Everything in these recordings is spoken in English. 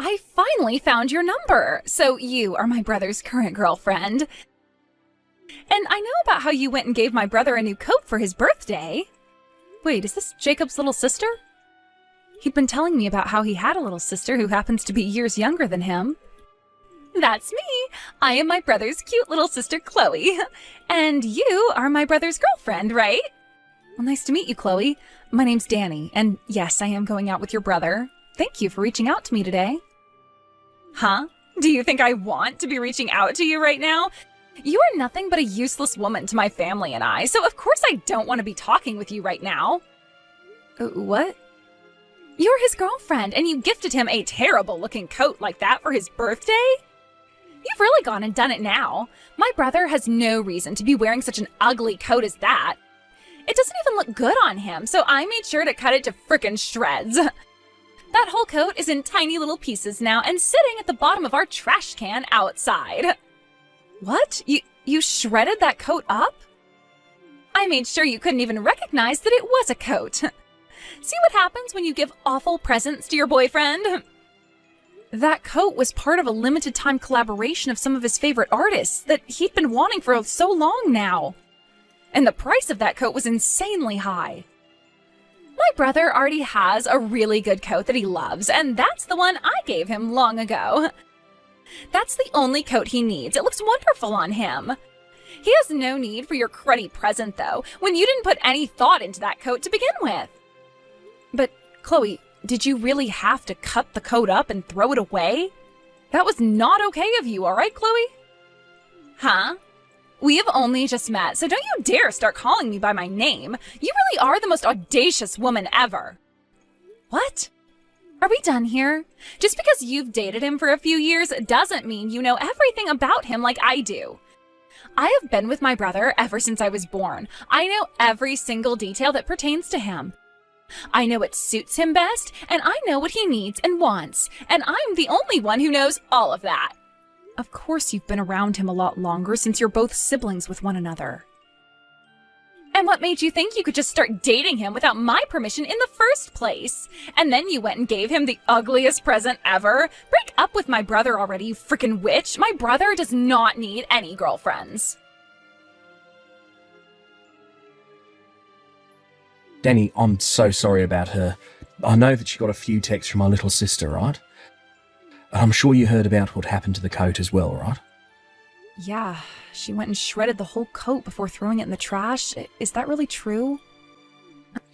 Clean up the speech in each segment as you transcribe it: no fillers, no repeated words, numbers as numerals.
I finally found your number. So you are my brother's current girlfriend. And I know about how you went and gave my brother a new coat for his birthday. Wait, is this Jacob's little sister? He'd been telling me about how he had a little sister who happens to be years younger than him. That's me. I am my brother's cute little sister, Chloe. And you are my brother's girlfriend, right? Well, nice to meet you, Chloe. My name's Danny, and yes, I am going out with your brother. Thank you for reaching out to me today. Huh? Do you think I want to be reaching out to you right now? You are nothing but a useless woman to my family and I, so of course I don't want to be talking with you right now. What? You're his girlfriend, and you gifted him a terrible-looking coat like that for his birthday? You've really gone and done it now. My brother has no reason to be wearing such an ugly coat as that. It doesn't even look good on him, so I made sure to cut it to frickin' shreds. That whole coat is in tiny little pieces now and sitting at the bottom of our trash can outside. What? You shredded that coat up? I made sure you couldn't even recognize that it was a coat. See what happens when you give awful presents to your boyfriend? That coat was part of a limited time collaboration of some of his favorite artists that he'd been wanting for so long now. And the price of that coat was insanely high. My brother already has a really good coat that he loves, and that's the one I gave him long ago. That's the only coat he needs. It looks wonderful on him. He has no need for your cruddy present, though, when you didn't put any thought into that coat to begin with. But, Chloe, did you really have to cut the coat up and throw it away? That was not okay of you, all right, Chloe? Huh? We have only just met, so don't you dare start calling me by my name. You really are the most audacious woman ever. What? Are we done here? Just because you've dated him for a few years doesn't mean you know everything about him like I do. I have been with my brother ever since I was born. I know every single detail that pertains to him. I know what suits him best, and I know what he needs and wants, and I'm the only one who knows all of that. Of course you've been around him a lot longer since you're both siblings with one another. And what made you think you could just start dating him without my permission in the first place? And then you went and gave him the ugliest present ever? Break up with my brother already, you frickin' witch! My brother does not need any girlfriends. Danny, I'm so sorry about her. I know that she got a few texts from my little sister, right? I'm sure you heard about what happened to the coat as well, right? Yeah, she went and shredded the whole coat before throwing it in the trash. Is that really true?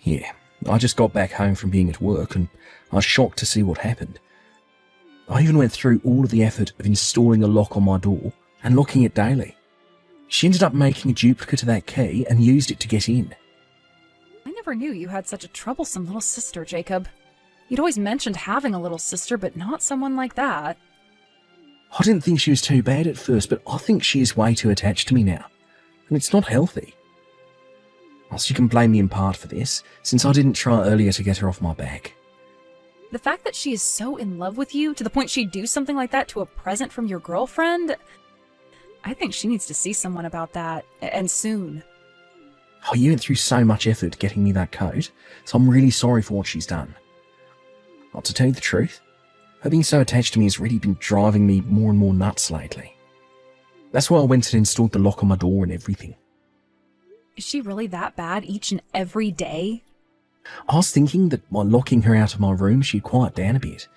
Yeah, I just got back home from being at work and I was shocked to see what happened. I even went through all of the effort of installing a lock on my door and locking it daily. She ended up making a duplicate of that key and used it to get in. I never knew you had such a troublesome little sister, Jacob. You'd always mentioned having a little sister, but not someone like that. I didn't think she was too bad at first, but I think she is way too attached to me now. And it's not healthy. Also, you can blame me in part for this, since I didn't try earlier to get her off my back. The fact that she is so in love with you, to the point she'd do something like that to a present from your girlfriend, I think she needs to see someone about that, and soon. Oh, you went through so much effort getting me that coat, so I'm really sorry for what she's done. Well, to tell you the truth, her being so attached to me has really been driving me more and more nuts lately. That's why I went and installed the lock on my door and everything. Is she really that bad each and every day? I was thinking that by locking her out of my room she'd quiet down a bit,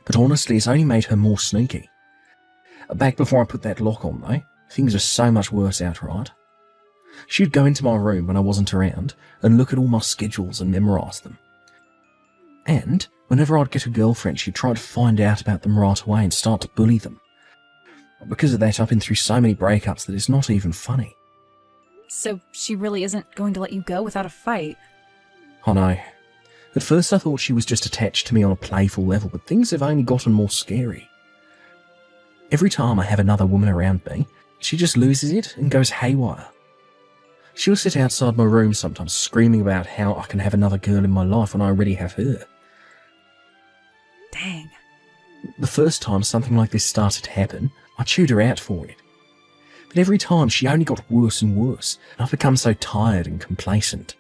but honestly it's only made her more sneaky. Back before I put that lock on though, things are so much worse outright. She'd go into my room when I wasn't around and look at all my schedules and memorise them. And whenever I'd get a girlfriend, she'd try to find out about them right away and start to bully them. Because of that, I've been through so many breakups that it's not even funny. So she really isn't going to let you go without a fight? I know. At first I thought she was just attached to me on a playful level, but things have only gotten more scary. Every time I have another woman around me, she just loses it and goes haywire. She'll sit outside my room sometimes screaming about how I can have another girl in my life when I already have her. Dang. The first time something like this started to happen, I chewed her out for it. But every time she only got worse and worse, and I've become so tired and complacent.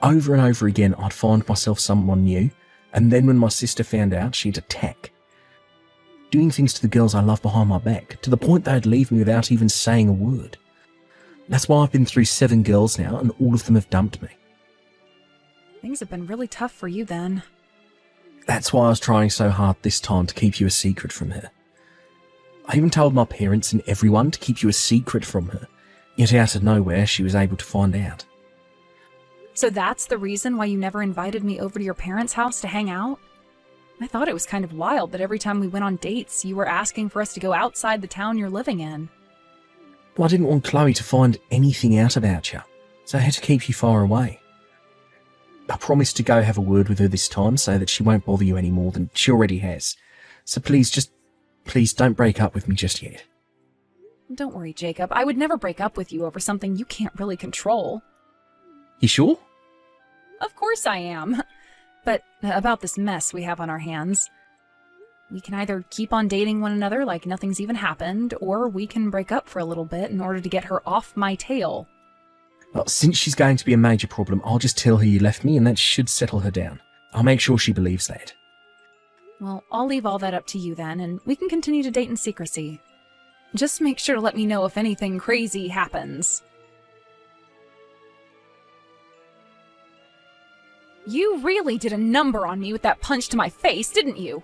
Over and over again I'd find myself someone new, and then when my sister found out, she'd attack, doing things to the girls I love behind my back, to the point they'd leave me without even saying a word. That's why I've been through 7 girls now, and all of them have dumped me. Things have been really tough for you then. That's why I was trying so hard this time to keep you a secret from her. I even told my parents and everyone to keep you a secret from her, yet out of nowhere she was able to find out. So that's the reason why you never invited me over to your parents' house to hang out? I thought it was kind of wild that every time we went on dates, you were asking for us to go outside the town you're living in. Well, I didn't want Chloe to find anything out about you, so I had to keep you far away. I promised to go have a word with her this time so that she won't bother you any more than she already has. So please don't break up with me just yet. Don't worry, Jacob. I would never break up with you over something you can't really control. You sure? Of course I am. But about this mess we have on our hands, we can either keep on dating one another like nothing's even happened, or we can break up for a little bit in order to get her off my tail. Well, since she's going to be a major problem, I'll just tell her you left me and that should settle her down. I'll make sure she believes that. Well, I'll leave all that up to you then, and we can continue to date in secrecy. Just make sure to let me know if anything crazy happens. You really did a number on me with that punch to my face, didn't you?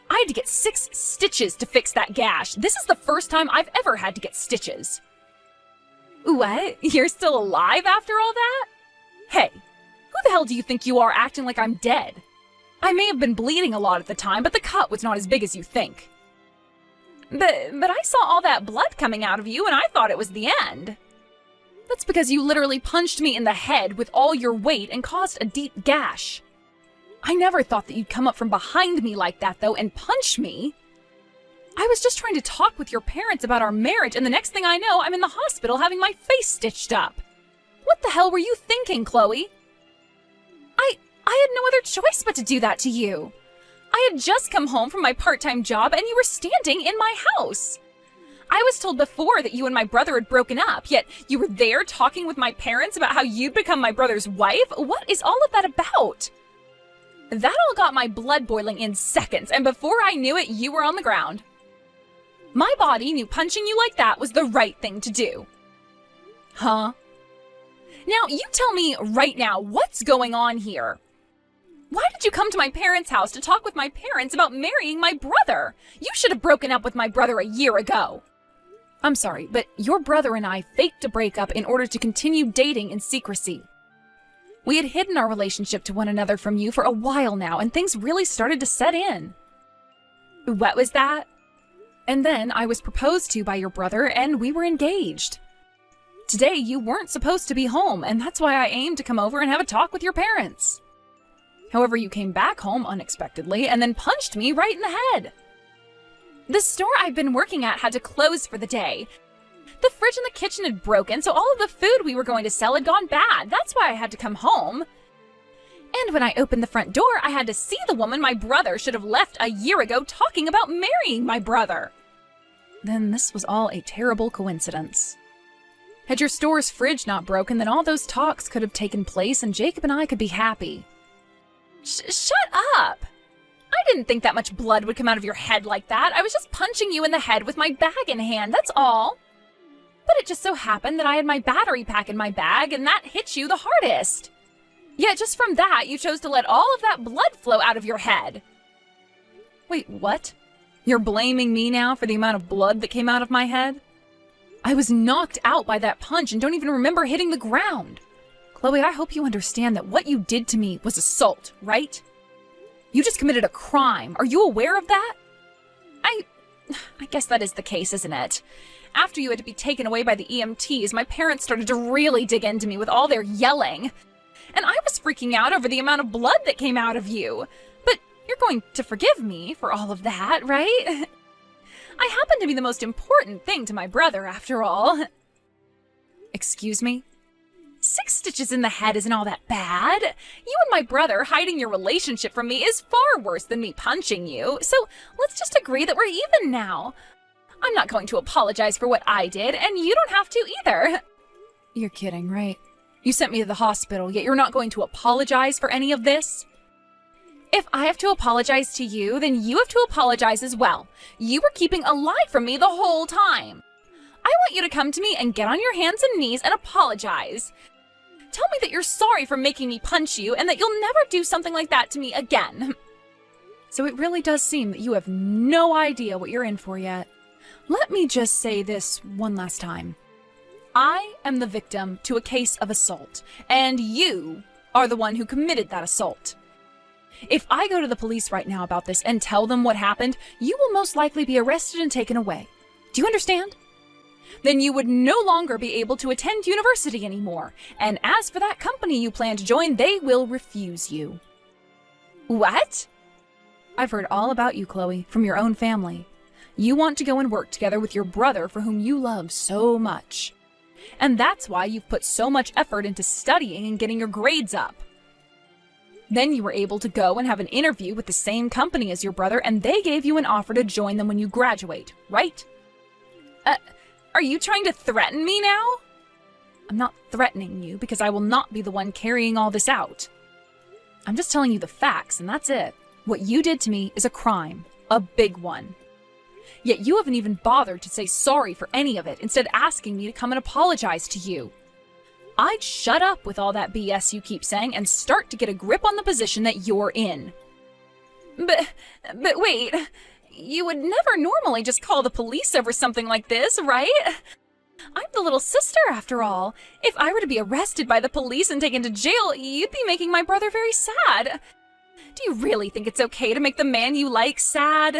I had to get 6 stitches to fix that gash. This is the first time I've ever had to get stitches. What? You're still alive after all that? Hey, who the hell do you think you are acting like I'm dead? I may have been bleeding a lot at the time, but the cut was not as big as you think. But I saw all that blood coming out of you and I thought it was the end. That's because you literally punched me in the head with all your weight and caused a deep gash. I never thought that you'd come up from behind me like that, though, and punch me. I was just trying to talk with your parents about our marriage, and the next thing I know, I'm in the hospital having my face stitched up. What the hell were you thinking, Chloe? I had no other choice but to do that to you. I had just come home from my part-time job, and you were standing in my house. I was told before that you and my brother had broken up, yet you were there talking with my parents about how you'd become my brother's wife? What is all of that about? That all got my blood boiling in seconds, and before I knew it, you were on the ground. My body knew punching you like that was the right thing to do. Huh? Now, you tell me right now, what's going on here? Why did you come to my parents' house to talk with my parents about marrying my brother? You should have broken up with my brother a year ago. I'm sorry, but your brother and I faked a breakup in order to continue dating in secrecy. We had hidden our relationship to one another from you for a while now, and things really started to set in. What was that? And then I was proposed to by your brother, and we were engaged. Today, you weren't supposed to be home, and that's why I aimed to come over and have a talk with your parents. However, you came back home unexpectedly and then punched me right in the head. The store I've been working at had to close for the day. The fridge in the kitchen had broken, so all of the food we were going to sell had gone bad. That's why I had to come home. And when I opened the front door, I had to see the woman my brother should have left a year ago talking about marrying my brother. Then this was all a terrible coincidence. Had your store's fridge not broken, then all those talks could have taken place and Jacob and I could be happy. Shut up! I didn't think that much blood would come out of your head like that. I was just punching you in the head with my bag in hand, that's all. But it just so happened that I had my battery pack in my bag and that hit you the hardest. Yet just from that, you chose to let all of that blood flow out of your head. Wait, what? You're blaming me now for the amount of blood that came out of my head? I was knocked out by that punch and don't even remember hitting the ground. Chloe, I hope you understand that what you did to me was assault, right? You just committed a crime. Are you aware of that? I guess that is the case, isn't it? After you had to be taken away by the EMTs, my parents started to really dig into me with all their yelling. And I was freaking out over the amount of blood that came out of you. But you're going to forgive me for all of that, right? I happen to be the most important thing to my brother, after all. Excuse me? 6 stitches in the head isn't all that bad. You and my brother hiding your relationship from me is far worse than me punching you. So let's just agree that we're even now. I'm not going to apologize for what I did, and you don't have to either. You're kidding, right? You sent me to the hospital, yet you're not going to apologize for any of this? If I have to apologize to you, then you have to apologize as well. You were keeping a lie from me the whole time. I want you to come to me and get on your hands and knees and apologize. Tell me that you're sorry for making me punch you and that you'll never do something like that to me again. So it really does seem that you have no idea what you're in for yet. Let me just say this one last time. I am the victim to a case of assault, and you are the one who committed that assault. If I go to the police right now about this and tell them what happened, you will most likely be arrested and taken away. Do you understand? Then you would no longer be able to attend university anymore. And as for that company you plan to join, they will refuse you. What? I've heard all about you, Chloe, from your own family. You want to go and work together with your brother for whom you love so much. And that's why you've put so much effort into studying and getting your grades up. Then you were able to go and have an interview with the same company as your brother, and they gave you an offer to join them when you graduate, right? Are you trying to threaten me now? I'm not threatening you because I will not be the one carrying all this out. I'm just telling you the facts, and that's it. What you did to me is a crime, a big one. Yet you haven't even bothered to say sorry for any of it, instead asking me to come and apologize to you. I'd shut up with all that BS you keep saying and start to get a grip on the position that you're in. But wait, you would never normally just call the police over something like this, right? I'm the little sister after all. If I were to be arrested by the police and taken to jail, you'd be making my brother very sad. Do you really think it's okay to make the man you like sad?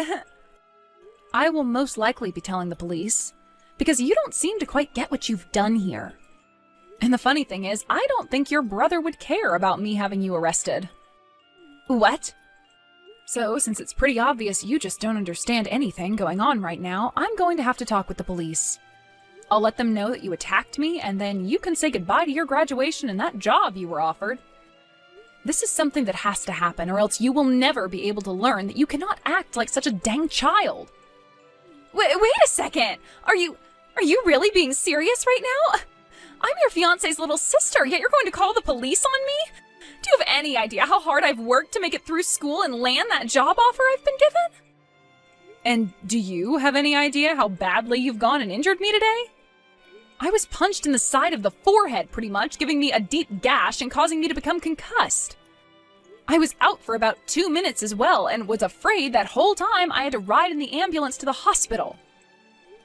I will most likely be telling the police, because you don't seem to quite get what you've done here. And the funny thing is, I don't think your brother would care about me having you arrested. What? So, since it's pretty obvious you just don't understand anything going on right now, I'm going to have to talk with the police. I'll let them know that you attacked me, and then you can say goodbye to your graduation and that job you were offered. This is something that has to happen, or else you will never be able to learn that you cannot act like such a dang child. Wait a second! Are you really being serious right now? I'm your fiancé's little sister, yet you're going to call the police on me? Do you have any idea how hard I've worked to make it through school and land that job offer I've been given? And do you have any idea how badly you've gone and injured me today? I was punched in the side of the forehead, pretty much, giving me a deep gash and causing me to become concussed. I was out for about 2 minutes as well, and was afraid that whole time I had to ride in the ambulance to the hospital.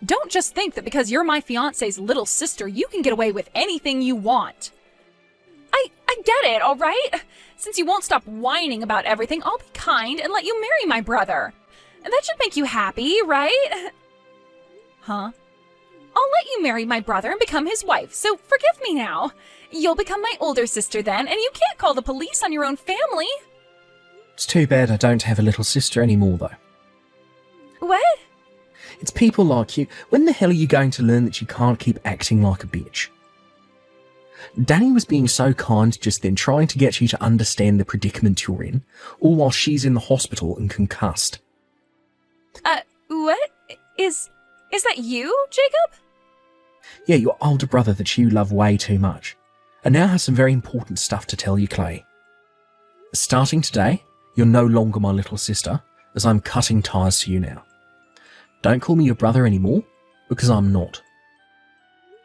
Don't just think that because you're my fiancé's little sister, you can get away with anything you want. I get it, all right? Since you won't stop whining about everything, I'll be kind and let you marry my brother. And that should make you happy, right? Huh? I'll let you marry my brother and become his wife, so forgive me now. You'll become my older sister then, and you can't call the police on your own family. It's too bad I don't have a little sister anymore, though. What? It's people like you. When the hell are you going to learn that you can't keep acting like a bitch? Danny was being so kind just then, trying to get you to understand the predicament you're in, all while she's in the hospital and concussed. What? Is that you, Jacob? Yeah, your older brother that you love way too much. I now have some very important stuff to tell you, Clay. Starting today, you're no longer my little sister, as I'm cutting ties to you now. Don't call me your brother anymore, because I'm not.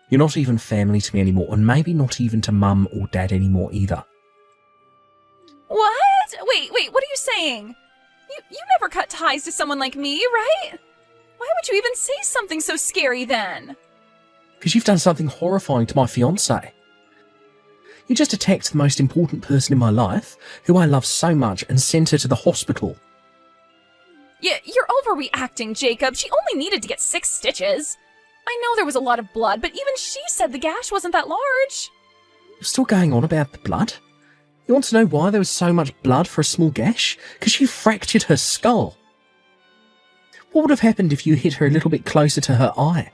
You're not even family to me anymore, and maybe not even to Mum or Dad anymore either. What? Wait, what are you saying? You never cut ties to someone like me, right? Why would you even say something so scary then? Because you've done something horrifying to my fiancé. You just attacked the most important person in my life, who I love so much, and sent her to the hospital. Yeah, you're overreacting, Jacob. She only needed to get 6 stitches. I know there was a lot of blood, but even she said the gash wasn't that large. You're still going on about the blood? You want to know why there was so much blood for a small gash? Because you fractured her skull. What would have happened if you hit her a little bit closer to her eye?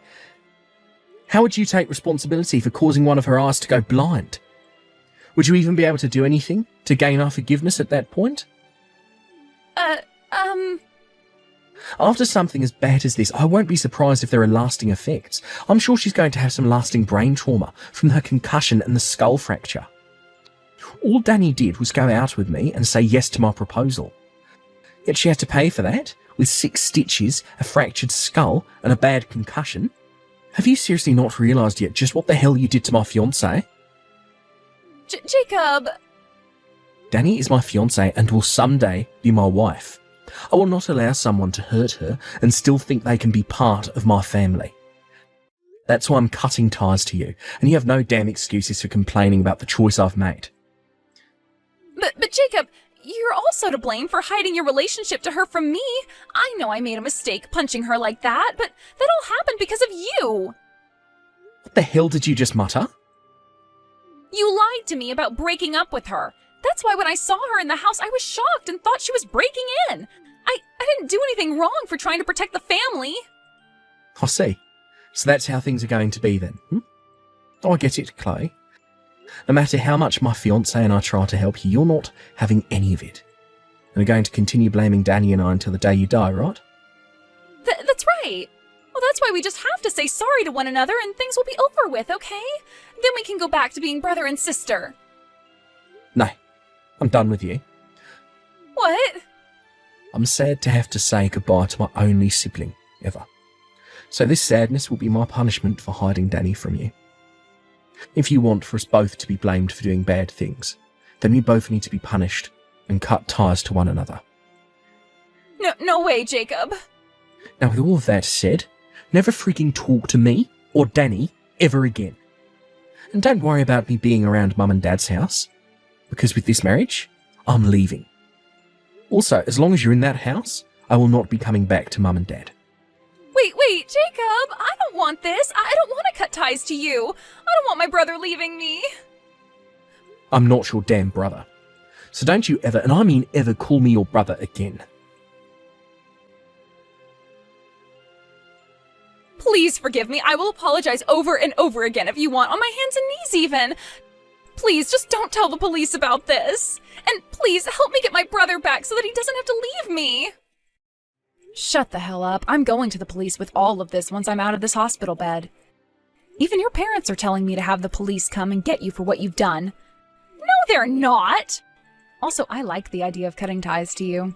How would you take responsibility for causing one of her eyes to go blind? Would you even be able to do anything to gain our forgiveness at that point? After something as bad as this, I won't be surprised if there are lasting effects. I'm sure she's going to have some lasting brain trauma from her concussion and the skull fracture. All Danny did was go out with me and say yes to my proposal. Yet she had to pay for that, with 6 stitches, a fractured skull, and a bad concussion. Have you seriously not realised yet just what the hell you did to my fiancée? Jacob! Danny is my fiancée and will someday be my wife. I will not allow someone to hurt her and still think they can be part of my family. That's why I'm cutting ties to you, and you have no damn excuses for complaining about the choice I've made. But Jacob, you're also to blame for hiding your relationship to her from me. I know I made a mistake punching her like that, but that all happened because of you. What the hell did you just mutter? You lied to me about breaking up with her. That's why when I saw her in the house, I was shocked and thought she was breaking in. I didn't do anything wrong for trying to protect the family. I see. So that's how things are going to be then, Oh, I get it, Chloe. No matter how much my fiancé and I try to help you, you're not having any of it. And are going to continue blaming Danny and I until the day you die, right? That's right. Well, that's why we just have to say sorry to one another and things will be over with, okay? Then we can go back to being brother and sister. No, I'm done with you. What? I'm sad to have to say goodbye to my only sibling, ever. So this sadness will be my punishment for hiding Danny from you. If you want for us both to be blamed for doing bad things, then we both need to be punished and cut ties to one another. No way, Jacob. Now, with all of that said, never freaking talk to me or Danny ever again. And don't worry about me being around Mum and Dad's house, because with this marriage, I'm leaving. Also, as long as you're in that house, I will not be coming back to Mum and Dad. Wait, Jacob, I don't want this. I don't want to cut ties to you. I don't want my brother leaving me. I'm not your damn brother. So don't you ever, and I mean ever, call me your brother again. Please forgive me. I will apologize over and over again if you want, on my hands and knees even. Please, just don't tell the police about this. And please, help me get my brother back so that he doesn't have to leave me. Shut the hell up. I'm going to the police with all of this once I'm out of this hospital bed. Even your parents are telling me to have the police come and get you for what you've done. No, they're not. Also, I like the idea of cutting ties to you.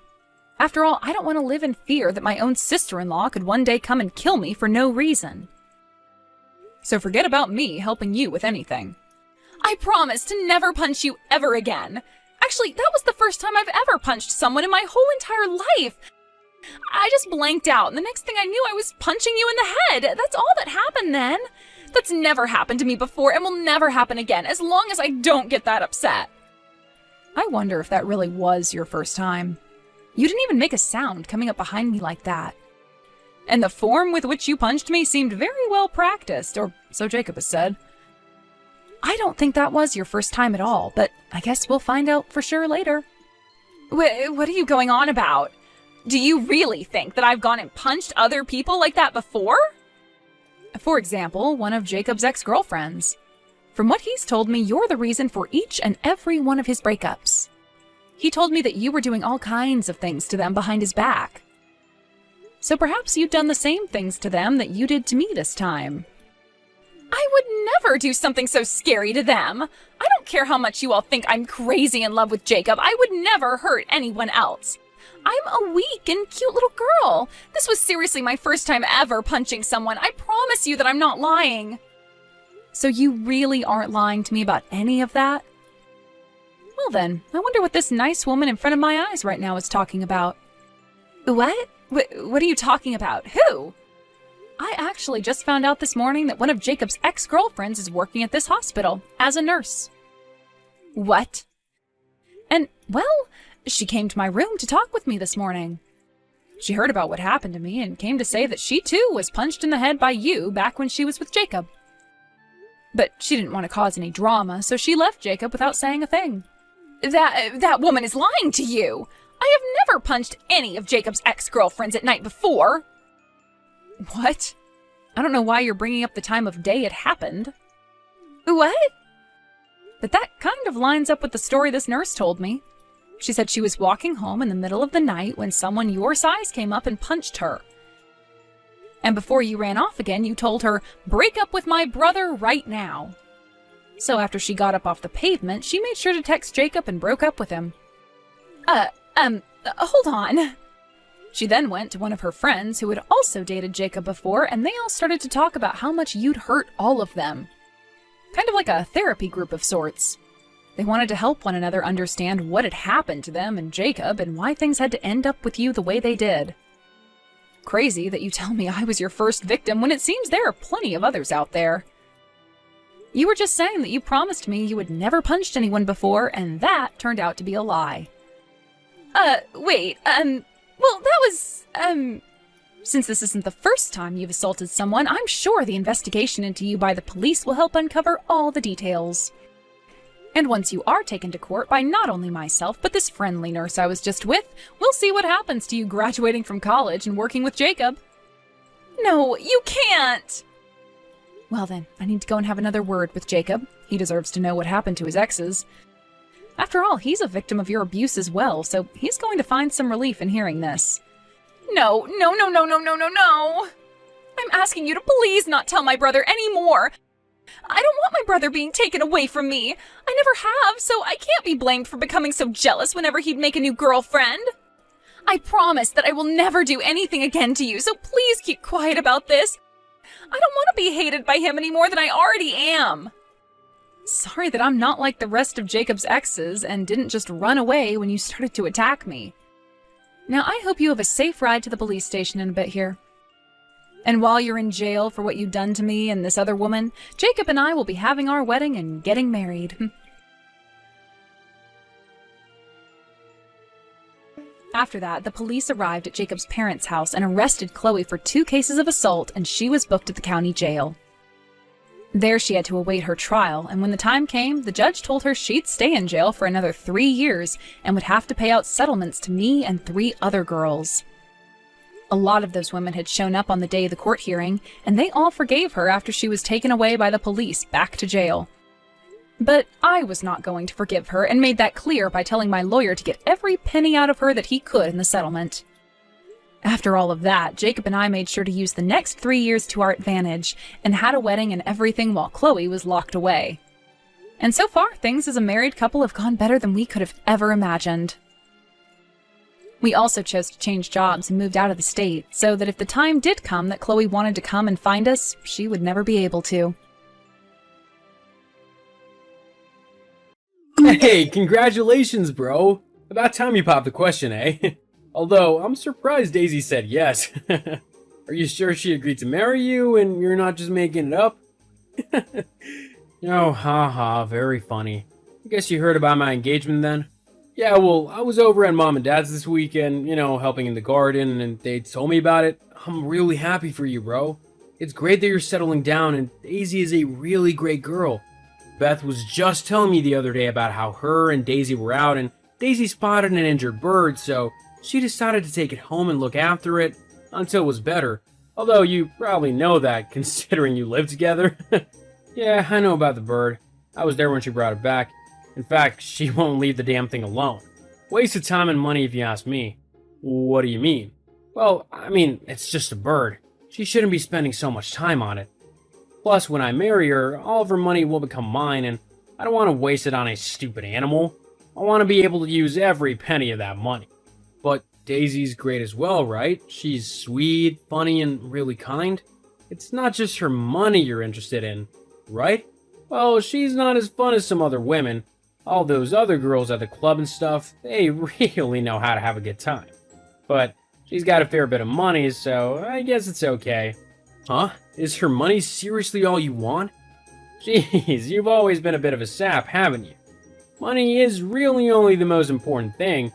After all, I don't want to live in fear that my own sister-in-law could one day come and kill me for no reason. So forget about me helping you with anything. I promise to never punch you ever again. Actually, that was the first time I've ever punched someone in my whole entire life. I just blanked out, and the next thing I knew, I was punching you in the head. That's all that happened then. That's never happened to me before and will never happen again, as long as I don't get that upset. I wonder if that really was your first time. You didn't even make a sound coming up behind me like that. And the form with which you punched me seemed very well practiced, or so Jacob has said. I don't think that was your first time at all, but I guess we'll find out for sure later. What are you going on about? Do you really think that I've gone and punched other people like that before? For example, one of Jacob's ex-girlfriends. From what he's told me, you're the reason for each and every one of his breakups. He told me that you were doing all kinds of things to them behind his back. So perhaps you've done the same things to them that you did to me this time. I would never do something so scary to them. I don't care how much you all think I'm crazy in love with Jacob. I would never hurt anyone else. I'm a weak and cute little girl. This was seriously my first time ever punching someone. I promise you that I'm not lying. So you really aren't lying to me about any of that? Well then, I wonder what this nice woman in front of my eyes right now is talking about. What? What are you talking about? Who? I actually just found out this morning that one of Jacob's ex-girlfriends is working at this hospital as a nurse. What? And, well, she came to my room to talk with me this morning. She heard about what happened to me and came to say that she too was punched in the head by you back when she was with Jacob. But she didn't want to cause any drama, so she left Jacob without saying a thing. That woman is lying to you! I have never punched any of Jacob's ex-girlfriends at night before! What? I don't know why you're bringing up the time of day it happened. What? But that kind of lines up with the story this nurse told me. She said she was walking home in the middle of the night when someone your size came up and punched her. And before you ran off again, you told her, "Break up with my brother right now." So after she got up off the pavement, she made sure to text Jacob and broke up with him. Hold on. She then went to one of her friends who had also dated Jacob before, and they all started to talk about how much you'd hurt all of them. Kind of like a therapy group of sorts. They wanted to help one another understand what had happened to them and Jacob and why things had to end up with you the way they did. Crazy that you tell me I was your first victim when it seems there are plenty of others out there. You were just saying that you promised me you had never punched anyone before, and that turned out to be a lie. Well, that was, since this isn't the first time you've assaulted someone, I'm sure the investigation into you by the police will help uncover all the details. And once you are taken to court by not only myself, but this friendly nurse I was just with, we'll see what happens to you graduating from college and working with Jacob. No, you can't! Well then, I need to go and have another word with Jacob. He deserves to know what happened to his exes. After all, he's a victim of your abuse as well, so he's going to find some relief in hearing this. No. I'm asking you to please not tell my brother anymore. I don't want my brother being taken away from me. I never have, so I can't be blamed for becoming so jealous whenever he'd make a new girlfriend. I promise that I will never do anything again to you, so please keep quiet about this. I don't want to be hated by him any more than I already am. Sorry that I'm not like the rest of Jacob's exes and didn't just run away when you started to attack me. Now I hope you have a safe ride to the police station in a bit here. And while you're in jail for what you've done to me and this other woman, Jacob and I will be having our wedding and getting married. After that, the police arrived at Jacob's parents' house and arrested Chloe for 2 cases of assault, and she was booked at the county jail. There she had to await her trial, and when the time came, the judge told her she'd stay in jail for another 3 years and would have to pay out settlements to me and 3 other girls. A lot of those women had shown up on the day of the court hearing, and they all forgave her after she was taken away by the police back to jail. But I was not going to forgive her and made that clear by telling my lawyer to get every penny out of her that he could in the settlement. After all of that, Jacob and I made sure to use the next 3 years to our advantage and had a wedding and everything while Chloe was locked away. And so far, things as a married couple have gone better than we could have ever imagined. We also chose to change jobs and moved out of the state, so that if the time did come that Chloe wanted to come and find us, she would never be able to. Hey, congratulations, bro. About time you popped the question, eh? Although, I'm surprised Daisy said yes. Are you sure she agreed to marry you and you're not just making it up? Oh, haha, very funny. I guess you heard about my engagement then? Yeah, well, I was over at Mom and Dad's this weekend, helping in the garden, and they told me about it. I'm really happy for you, bro. It's great that you're settling down, and Daisy is a really great girl. Beth was just telling me the other day about how her and Daisy were out, and Daisy spotted an injured bird, so she decided to take it home and look after it until it was better. Although you probably know that, considering you live together. Yeah, I know about the bird. I was there when she brought it back. In fact, she won't leave the damn thing alone. Waste of time and money if you ask me. What do you mean? Well, it's just a bird. She shouldn't be spending so much time on it. Plus, when I marry her, all of her money will become mine, and I don't want to waste it on a stupid animal. I want to be able to use every penny of that money. But Daisy's great as well, right? She's sweet, funny, and really kind. It's not just her money you're interested in, right? Well, she's not as fun as some other women. All those other girls at the club and stuff, they really know how to have a good time. But she's got a fair bit of money, so I guess it's okay. Huh? Is her money seriously all you want? Jeez, you've always been a bit of a sap, haven't you? Money is really only the most important thing.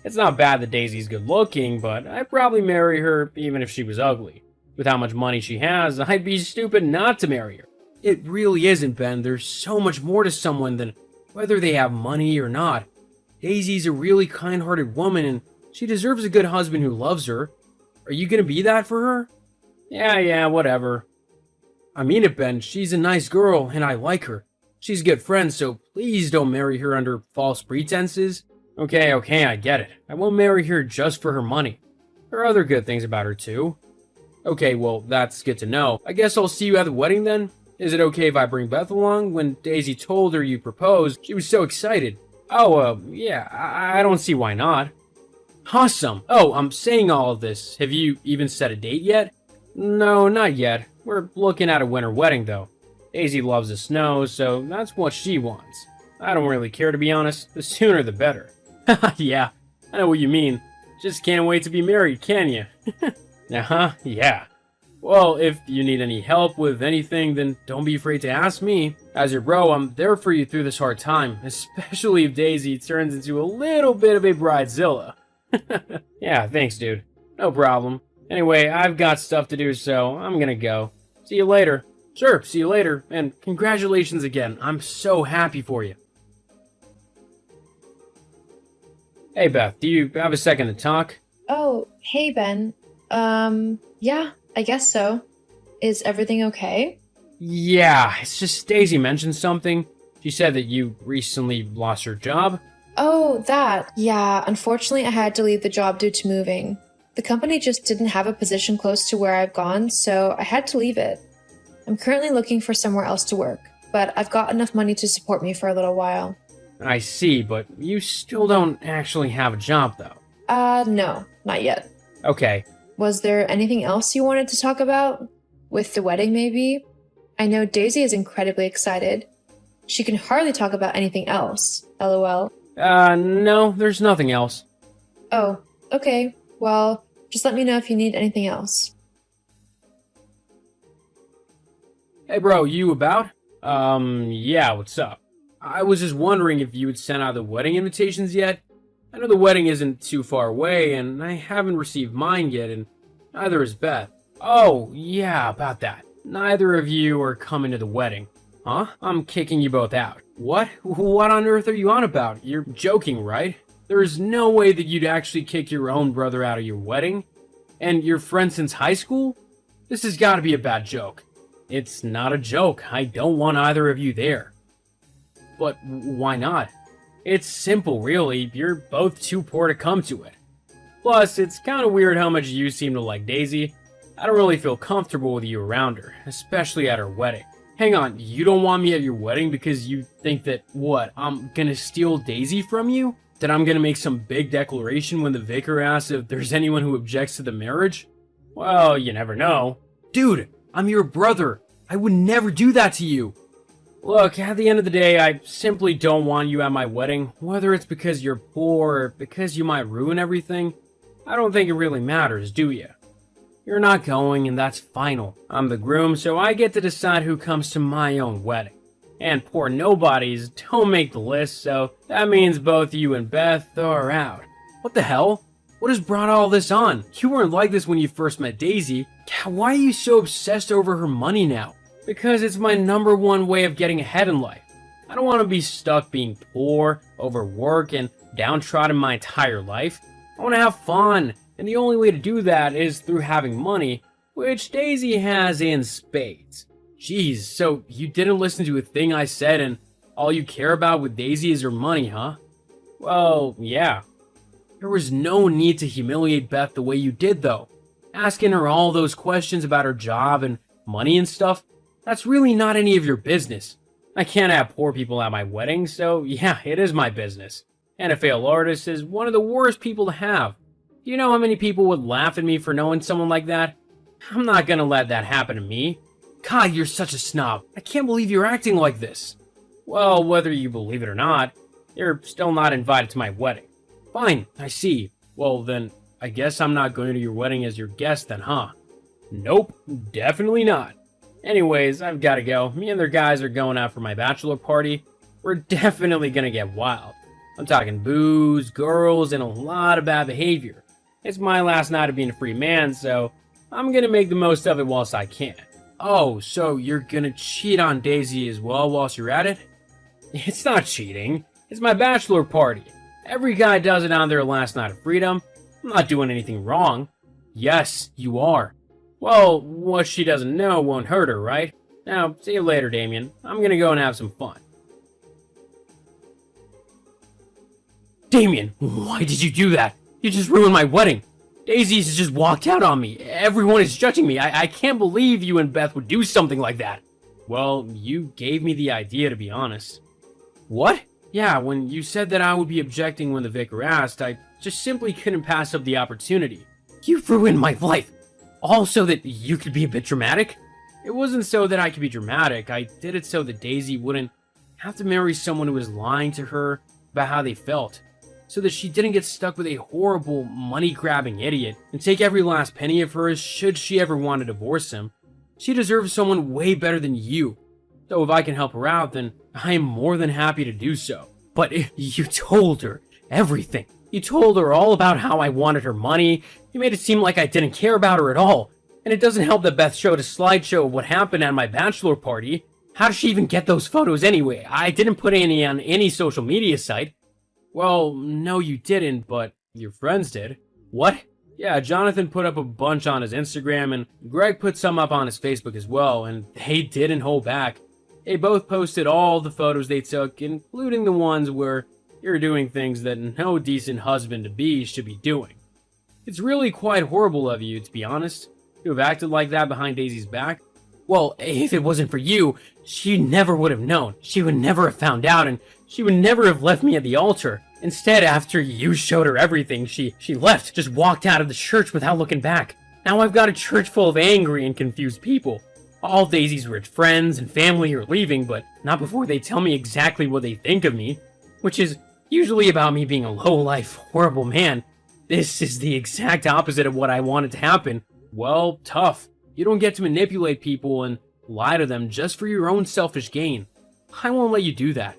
It's not bad that Daisy's good looking, but I'd probably marry her even if she was ugly. With how much money she has, I'd be stupid not to marry her. It really isn't, Ben. There's so much more to someone than whether they have money or not. Daisy's a really kind-hearted woman, and she deserves a good husband who loves her. Are you gonna be that for her? Yeah, whatever. I mean it, Ben. She's a nice girl, and I like her. She's a good friend, so please don't marry her under false pretenses. Okay, I get it. I won't marry her just for her money. There are other good things about her, too. Okay, well, that's good to know. I guess I'll see you at the wedding then? Is it okay if I bring Beth along? When Daisy told her you proposed, she was so excited. Oh, yeah, I don't see why not. Awesome. Oh, I'm saying all of this. Have you even set a date yet? No, not yet. We're looking at a winter wedding, though. Daisy loves the snow, so that's what she wants. I don't really care, to be honest. The sooner the better. Yeah, I know what you mean. Just can't wait to be married, can you? Uh-huh, yeah. Well, if you need any help with anything, then don't be afraid to ask me. As your bro, I'm there for you through this hard time, especially if Daisy turns into a little bit of a bridezilla. Yeah, thanks, dude. No problem. Anyway, I've got stuff to do, so I'm gonna go. See you later. Sure, see you later, and congratulations again. I'm so happy for you. Hey, Beth, do you have a second to talk? Oh, hey, Ben. Yeah, I guess so. Is everything okay? Yeah, it's just Daisy mentioned something. She said that you recently lost your job. Oh, that. Yeah, unfortunately, I had to leave the job due to moving. The company just didn't have a position close to where I've gone, so I had to leave it. I'm currently looking for somewhere else to work, but I've got enough money to support me for a little while. I see, but you still don't actually have a job, though. No, not yet. Okay. Was there anything else you wanted to talk about? With the wedding, maybe? I know Daisy is incredibly excited. She can hardly talk about anything else, lol. No, there's nothing else. Oh, okay. Well, just let me know if you need anything else. Hey, bro, you about? Yeah, what's up? I was just wondering if you had sent out the wedding invitations yet. I know the wedding isn't too far away, and I haven't received mine yet, and neither has Beth. Oh, yeah, about that. Neither of you are coming to the wedding. Huh? I'm kicking you both out. What? What on earth are you on about? You're joking, right? There is no way that you'd actually kick your own brother out of your wedding? And your friend since high school? This has got to be a bad joke. It's not a joke. I don't want either of you there. But why not? It's simple, really. You're both too poor to come to it. Plus, it's kind of weird how much you seem to like Daisy. I don't really feel comfortable with you around her, especially at her wedding. Hang on, you don't want me at your wedding because you think that, what, I'm gonna steal Daisy from you? That I'm gonna make some big declaration when the vicar asks if there's anyone who objects to the marriage? Well, you never know. Dude, I'm your brother. I would never do that to you. Look, at the end of the day, I simply don't want you at my wedding, whether it's because you're poor or because you might ruin everything. I don't think it really matters, do you? You're not going, and that's final. I'm the groom, so I get to decide who comes to my own wedding. And poor nobodies don't make the list, so that means both you and Beth are out. What the hell? What has brought all this on? You weren't like this when you first met Daisy. Why are you so obsessed over her money now? Because it's my #1 way of getting ahead in life. I don't want to be stuck being poor, overworked, and downtrodden my entire life. I want to have fun, and the only way to do that is through having money, which Daisy has in spades. Jeez, so you didn't listen to a thing I said and all you care about with Daisy is her money, huh? Well, yeah. There was no need to humiliate Beth the way you did, though. Asking her all those questions about her job and money and stuff, that's really not any of your business. I can't have poor people at my wedding, so yeah, it is my business. And a failed artist is one of the worst people to have. Do you know how many people would laugh at me for knowing someone like that? I'm not gonna let that happen to me. God, you're such a snob. I can't believe you're acting like this. Well, whether you believe it or not, you're still not invited to my wedding. Fine, I see. Well then, I guess I'm not going to your wedding as your guest then, huh? Nope, definitely not. Anyways, I've gotta go. Me and their guys are going out for my bachelor party. We're definitely gonna get wild. I'm talking booze, girls, and a lot of bad behavior. It's my last night of being a free man, so I'm gonna make the most of it whilst I can. Oh, so you're gonna cheat on Daisy as well whilst you're at it? It's not cheating. It's my bachelor party. Every guy does it on their last night of freedom. I'm not doing anything wrong. Yes, you are. Well, what she doesn't know won't hurt her, right? Now, see you later, Damien. I'm gonna go and have some fun. Damien, why did you do that? You just ruined my wedding. Daisy's just walked out on me. Everyone is judging me. I can't believe you and Beth would do something like that. Well, you gave me the idea, to be honest. What? Yeah, when you said that I would be objecting when the vicar asked, I just simply couldn't pass up the opportunity. You ruined my life! All so that you could be a bit dramatic? It wasn't so that I could be dramatic, I did it so that Daisy wouldn't have to marry someone who was lying to her about how they felt, so that she didn't get stuck with a horrible, money-grabbing idiot and take every last penny of hers should she ever want to divorce him. She deserves someone way better than you. So if I can help her out, then I am more than happy to do so. But you told her everything. You told her all about how I wanted her money. You made it seem like I didn't care about her at all. And it doesn't help that Beth showed a slideshow of what happened at my bachelor party. How did she even get those photos anyway? I didn't put any on any social media site. Well, no you didn't, but your friends did. What? Yeah, Jonathan put up a bunch on his Instagram, and Greg put some up on his Facebook as well, and they didn't hold back. They both posted all the photos they took, including the ones where you're doing things that no decent husband-to-be should be doing. It's really quite horrible of you, to be honest, to have acted like that behind Daisy's back. Well, if it wasn't for you, she never would have known. She would never have found out, and she would never have left me at the altar. Instead, after you showed her everything, she left, just walked out of the church without looking back. Now I've got a church full of angry and confused people. All Daisy's rich friends and family are leaving, but not before they tell me exactly what they think of me, which is usually about me being a low-life, horrible man. This is the exact opposite of what I wanted to happen. Well, tough. You don't get to manipulate people and lie to them just for your own selfish gain. I won't let you do that.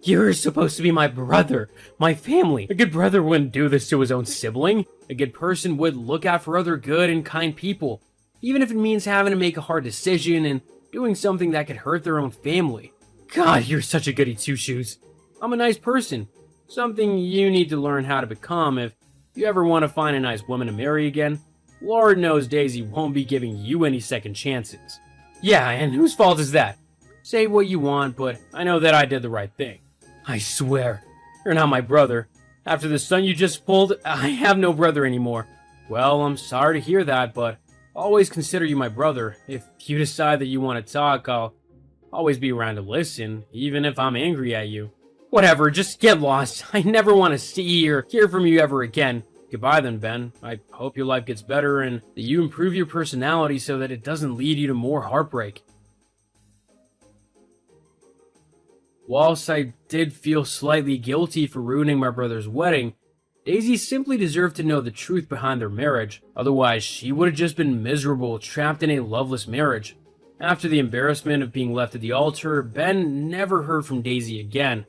You're supposed to be my brother, my family. A good brother wouldn't do this to his own sibling. A good person would look out for other good and kind people, even if it means having to make a hard decision and doing something that could hurt their own family. God, you're such a goody two-shoes. I'm a nice person. Something you need to learn how to become if you ever want to find a nice woman to marry again. Lord knows Daisy won't be giving you any second chances. Yeah, and whose fault is that? Say what you want, but I know that I did the right thing. I swear, you're not my brother. After the stunt you just pulled, I have no brother anymore. Well, I'm sorry to hear that, but I'll always consider you my brother. If you decide that you want to talk, I'll always be around to listen, even if I'm angry at you. Whatever, just get lost. I never want to see or hear from you ever again. Goodbye then, Ben. I hope your life gets better and that you improve your personality so that it doesn't lead you to more heartbreak. Whilst I did feel slightly guilty for ruining my brother's wedding, Daisy simply deserved to know the truth behind their marriage. Otherwise, she would have just been miserable, trapped in a loveless marriage. After the embarrassment of being left at the altar, Ben never heard from Daisy again.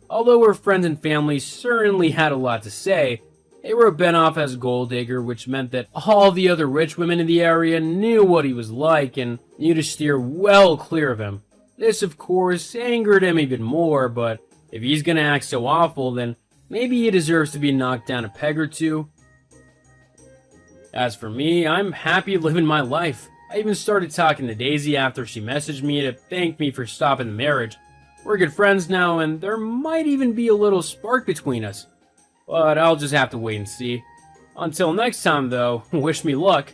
Although her friends and family certainly had a lot to say, they wrote Ben off as a gold digger, which meant that all the other rich women in the area knew what he was like and knew to steer well clear of him. This, of course, angered him even more, but if he's gonna act so awful, then maybe he deserves to be knocked down a peg or two. As for me, I'm happy living my life. I even started talking to Daisy after she messaged me to thank me for stopping the marriage. We're good friends now, and there might even be a little spark between us. But I'll just have to wait and see. Until next time, though, wish me luck.